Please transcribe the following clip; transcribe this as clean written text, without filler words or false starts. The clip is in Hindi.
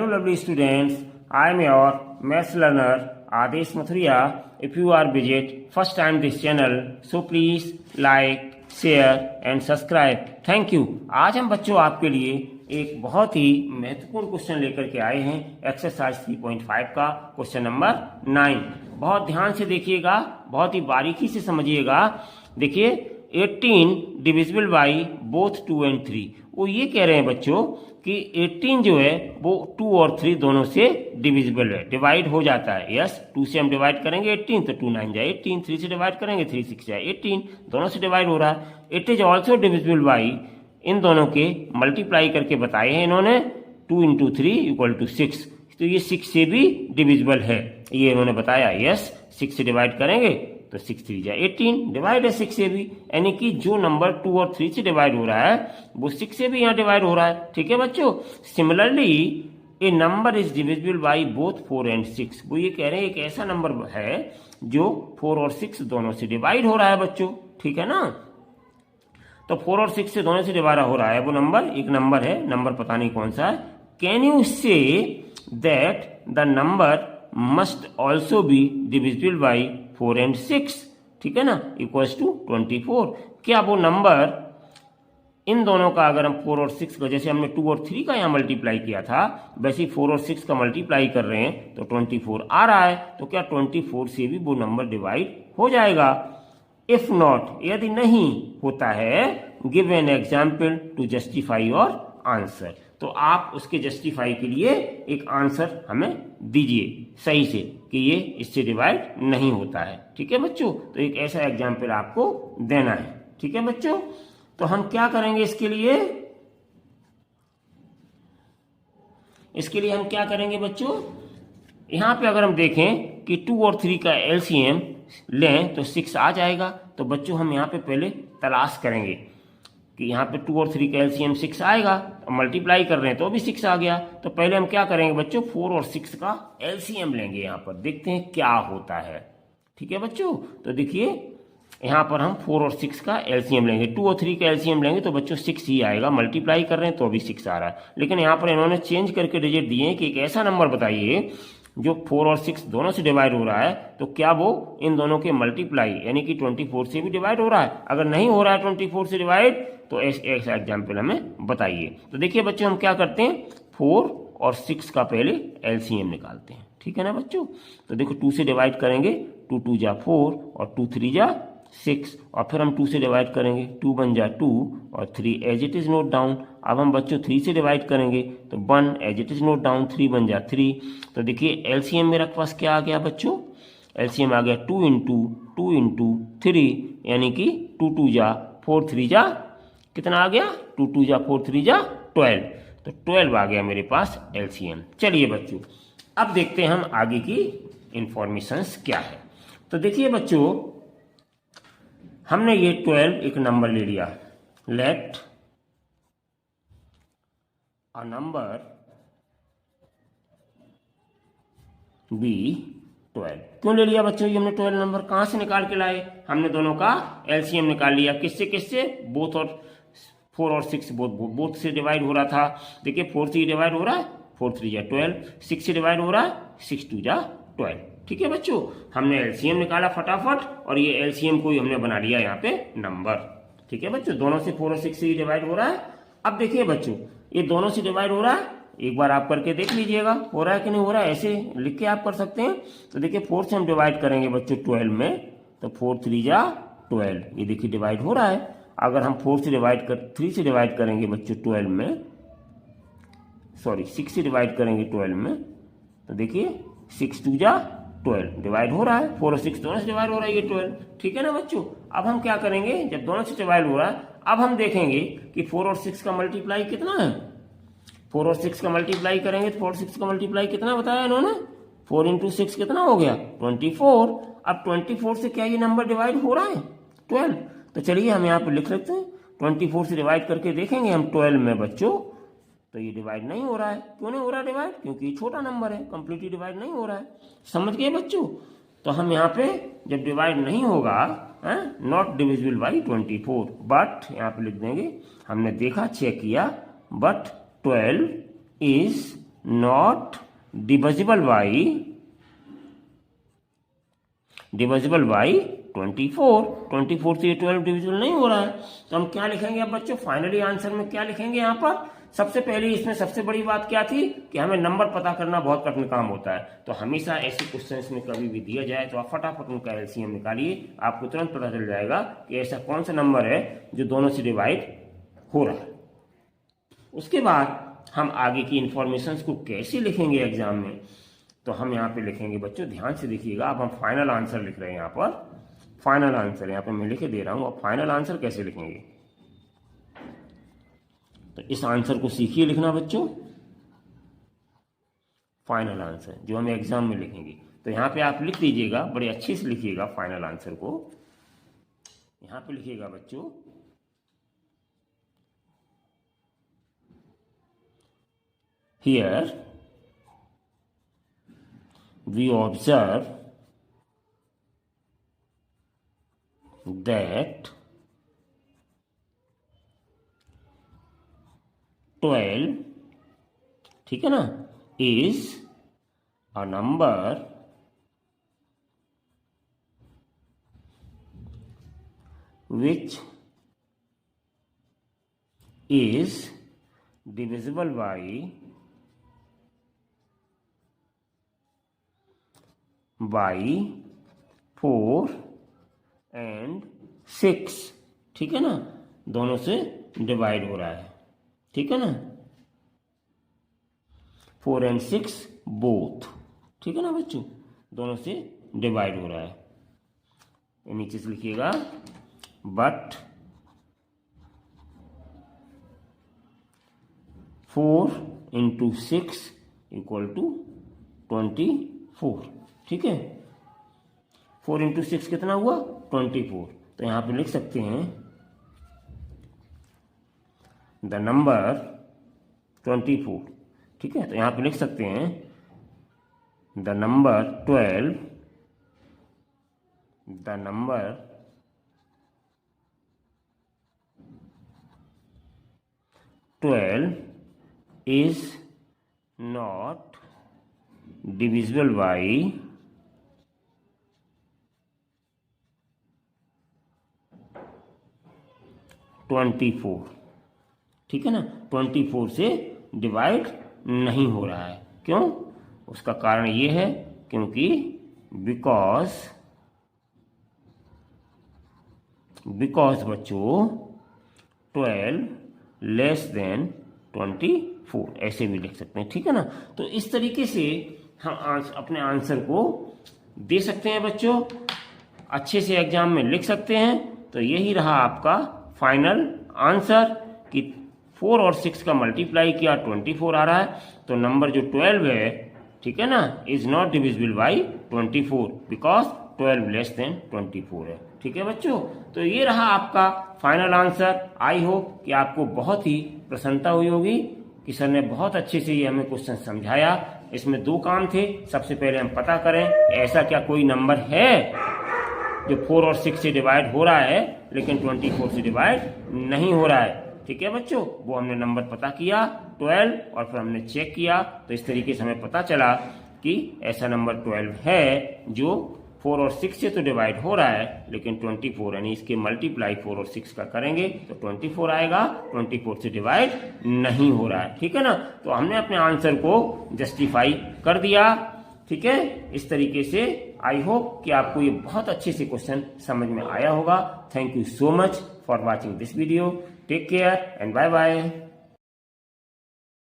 Hello lovely students, I am your maths learner Adesh Mathuria. If you are visit first time this channel, so please like, share and subscribe. Thank you. आज हम बच्चों आपके लिए एक बहुत ही महत्वपूर्ण क्वेश्चन लेकर के आए हैं एक्सरसाइज 3.5 का क्वेश्चन नंबर 9। बहुत ध्यान से देखिएगा, बहुत ही बारीकी से समझिएगा। देखिए 18 डिविजिबल बाई बोथ 2 and 3। वो ये कह रहे हैं बच्चों कि 18 जो है वो 2 और 3 दोनों से डिविजिबल है, डिवाइड हो जाता है। यस, 2 से हम डिवाइड करेंगे 18 तो 2 9 जाए 18, 3 से डिवाइड करेंगे 3 6 जाए 18, दोनों से डिवाइड हो रहा है। It is also divisible by, इन दोनों के मल्टीप्लाई करके बताए हैं इन्होंने, 2 into 3 = 6। तो ये 6 से भी डिविजिबल है, ये इन्होंने बताया। यस, 6 से डिवाइड करेंगे तो 6 3 जाए 18, डिवाइड है 6 से भी, यानी कि जो नंबर 2 और 3 से डिवाइड हो रहा है वो 6 से भी यहाँ डिवाइड हो रहा है। ठीक है बच्चों। Similarly A number is divisible by both 4 and 6। वो ये कह रहे हैं एक ऐसा नंबर है जो 4 और 6 दोनों से डिवाइड हो रहा है बच्चों। ठीक है ना। तो 4 और 6 से दोनों से डिवाइड हो रहा है वो नंबर, एक नंबर है, नंबर पता नहीं कौन सा है। Can you say that the number must also be divisible by 4 and 6, ठीक है ना, इक्वल्स टू 24। क्या वो नंबर इन दोनों का अगर हम 4 और 6 का, जैसे हमने 2 और 3 का यहाँ मल्टीप्लाई किया था, वैसे ही 4 और 6 का मल्टीप्लाई कर रहे हैं तो 24 आ रहा है, तो क्या 24 से भी वो नंबर डिवाइड हो जाएगा? इफ नॉट, यदि नहीं होता है, give an example to justify your answer. तो आप उसके जस्टिफाई के लिए एक आंसर हमें दीजिए सही से कि ये इससे डिवाइड नहीं होता है। ठीक है बच्चों। तो एक ऐसा एग्जाम्पल आपको देना है। ठीक है बच्चों। तो हम क्या करेंगे इसके लिए हम क्या करेंगे बच्चों, यहां पे अगर हम देखें कि 2 और 3 का एलसीएम लें तो 6 आ जाएगा। तो बच्चों हम यहाँ पे पहले तलाश करेंगे कि यहाँ पे 2 और 3 का एलसीएम 6 आएगा, मल्टीप्लाई कर रहे हैं तो भी 6 आ गया। तो पहले हम क्या करेंगे बच्चों, 4 और 6 का एलसीएम लेंगे, यहाँ पर देखते हैं क्या होता है। ठीक है बच्चों। तो देखिए यहाँ पर हम 4 और 6 का एलसीएम लेंगे, 2 और 3 का एलसीएम लेंगे तो बच्चों 6 ही आएगा, मल्टीप्लाई कर रहे हैं तो भी 6 आ रहा है। लेकिन यहाँ पर इन्होंने चेंज करके डिजिट दिए हैं कि एक ऐसा नंबर बताइए जो 4 और 6 दोनों से डिवाइड हो रहा है, तो क्या वो इन दोनों के मल्टीप्लाई यानी कि 24 से भी डिवाइड हो रहा है? अगर नहीं हो रहा है 24 से डिवाइड तो ऐसा एग्जाम्पल हमें बताइए। तो देखिए बच्चों हम क्या करते हैं, 4 और 6 का पहले एलसीएम निकालते हैं। ठीक है ना बच्चों। तो देखो 2 से डिवाइड करेंगे, 2 2 जा 4 और 2 3 जा 6, और फिर हम 2 से डिवाइड करेंगे, 2 1 जा 2 और 3 as it is note down. अब हम बच्चों 3 से डिवाइड करेंगे तो 1 as it is note down, 3 1 जा 3। तो देखिए एलसीएम मेरे पास क्या आ गया बच्चों, एलसीएम आ गया 2 into 3, यानी कि 2 2 जा 4 3 जा कितना आ गया, 2 2 जा 4 3 जा 12। तो 12 आ गया मेरे पास एलसीएम। चलिए बच्चों अब देखते हैं हम आगे की इंफॉर्मेशंस क्या है। तो देखिए बच्चों हमने ये 12 एक नंबर ले लिया, लेट अ नंबर बी 12। क्यों ले लिया बच्चों ये हमने 12 नंबर, कहां से निकाल के लाए, हमने दोनों का एलसीएम निकाल लिया। किससे किससे, बोथ और 4 और 6 बोथ से डिवाइड हो रहा था। देखिए 4 से डिवाइड हो रहा है, 4 3 जा 12, 6 से डिवाइड हो रहा है, 6 2 जा 12। ठीक है बच्चों, हमने एलसीएम निकाला फटाफट और ये एलसीएम को ही हमने बना लिया यहाँ पे नंबर। ठीक है बच्चों, दोनों से 4 और 6 से डिवाइड हो रहा है। अब देखिए बच्चों ये दोनों से डिवाइड हो रहा है, एक बार आप करके देख लीजिएगा हो रहा है कि नहीं हो रहा है, ऐसे लिख के आप कर सकते हैं। तो देखिए 4 से हम डिवाइड करेंगे बच्चों 12 में, तो 4 3 जा 12, ये देखिए डिवाइड हो रहा है। अगर हम 3 से डिवाइड करेंगे बच्चों 12 में, सॉरी 6 से डिवाइड करेंगे 12 में, तो देखिए 6 2 जा 12 डिवाइड हो रहा है, 4 और 6 दोनों से डिवाइड हो रहा है ये 12। ठीक है ना बच्चों। अब हम क्या करेंगे, जब दोनों से डिवाइड हो रहा है अब हम देखेंगे कि 4 और 6 का मल्टीप्लाई कितना है। 4 और 6 का मल्टीप्लाई करेंगे तो 4 और 6 का मल्टीप्लाई कितना बताया इन्होंने, 4 into 6 कितना हो गया 24। अब 24 से क्या ये नंबर डिवाइड हो रहा है 12। तो चलिए हम यहाँ पर लिख सकते हैं 24 से डिवाइड करके देखेंगे हम 12 में बच्चों, तो ये डिवाइड नहीं हो रहा है। क्यों नहीं हो रहा डिवाइड, क्योंकि ये छोटा नंबर है, कंप्लीटली डिवाइड नहीं हो रहा है। समझ गए बच्चों। तो हम यहाँ पे जब डिवाइड नहीं होगा, नॉट डिविजिबल बाई 24, बट यहाँ पे लिख देंगे हमने देखा चेक किया, but 12 is not divisible by 24 से 12 डिविजिबल नहीं हो रहा है। तो हम क्या लिखेंगे अब बच्चों, फाइनली आंसर में क्या लिखेंगे यहाँ पर? सबसे पहले इसमें सबसे बड़ी बात क्या थी कि हमें नंबर पता करना बहुत कठिन काम होता है। तो हमेशा ऐसे क्वेश्चंस में कभी भी दिया जाए तो आप फटाफट उनका एलसीएम निकालिए, आपको तुरंत पता चल जाएगा कि ऐसा कौन सा नंबर है जो दोनों से डिवाइड हो रहा है। उसके बाद हम आगे की इंफॉर्मेशन को कैसे लिखेंगे एग्जाम में, तो हम यहाँ पे लिखेंगे बच्चों, ध्यान से देखिएगा। अब हम फाइनल आंसर लिख रहे हैं यहाँ पर, फाइनल आंसर यहाँ पे मैं लिख के दे रहा हूँ। अब फाइनल आंसर कैसे लिखेंगे, तो इस आंसर को सीखिए लिखना बच्चों, फाइनल आंसर जो हम एग्जाम में लिखेंगे। तो यहाँ पे आप लिख दीजिएगा, बड़े अच्छे से लिखिएगा फाइनल आंसर को। यहाँ पे लिखिएगा बच्चों, हियर we observe that 12, ठीक है ना, is a number which is divisible by 4 and 6, ठीक है ना, दोनों से डिवाइड हो रहा है, ठीक है ना, 4 and 6 बोथ, ठीक है ना बच्चों, दोनों से डिवाइड हो रहा है। नीचे से लिखिएगा, बट 4 into 6 इक्वल टू 24, ठीक है। 4 into 6 कितना हुआ? 24। तो यहां पे लिख सकते हैं द नंबर 24, ठीक है। तो यहां पे लिख सकते हैं the number 12 is not divisible by 24, ठीक है ना, 24 से डिवाइड नहीं हो रहा है। क्यों? उसका कारण ये है क्योंकि बिकॉज बच्चों 12 लेस देन 24, ऐसे भी लिख सकते हैं, ठीक है ना। तो इस तरीके से हम अपने आंसर को दे सकते हैं बच्चों, अच्छे से एग्जाम में लिख सकते हैं। तो यही रहा आपका फाइनल आंसर कि 4 और 6 का मल्टीप्लाई किया 24 आ रहा है। तो नंबर जो 12 है, ठीक है ना, is not divisible by 24 because 12 less than 24 है, ठीक है बच्चों। तो ये रहा आपका फाइनल आंसर। आई होप कि आपको बहुत ही प्रसन्नता हुई होगी कि सर ने बहुत अच्छे से ये हमें क्वेश्चन समझाया। इसमें 2 काम थे। सबसे पहले हम पता करें ऐसा क्या कोई नंबर है जो 4 और 6 से डिवाइड हो रहा है लेकिन 24 से डिवाइड नहीं हो रहा है, ठीक है बच्चों। वो हमने नंबर पता किया 12 और फिर हमने चेक किया। तो इस तरीके से हमें पता चला कि ऐसा नंबर 12 है जो 4 और 6 से तो डिवाइड हो रहा है लेकिन 24 यानी इसके मल्टीप्लाई 4 और 6 का करेंगे तो 24 आएगा, 24 से डिवाइड नहीं हो रहा है, ठीक है ना। तो हमने अपने आंसर को जस्टिफाई कर दिया, ठीक है। इस तरीके से आई होप कि आपको ये बहुत अच्छे से क्वेश्चन समझ में आया होगा। Thank you so much for watching this video. Take care and bye bye.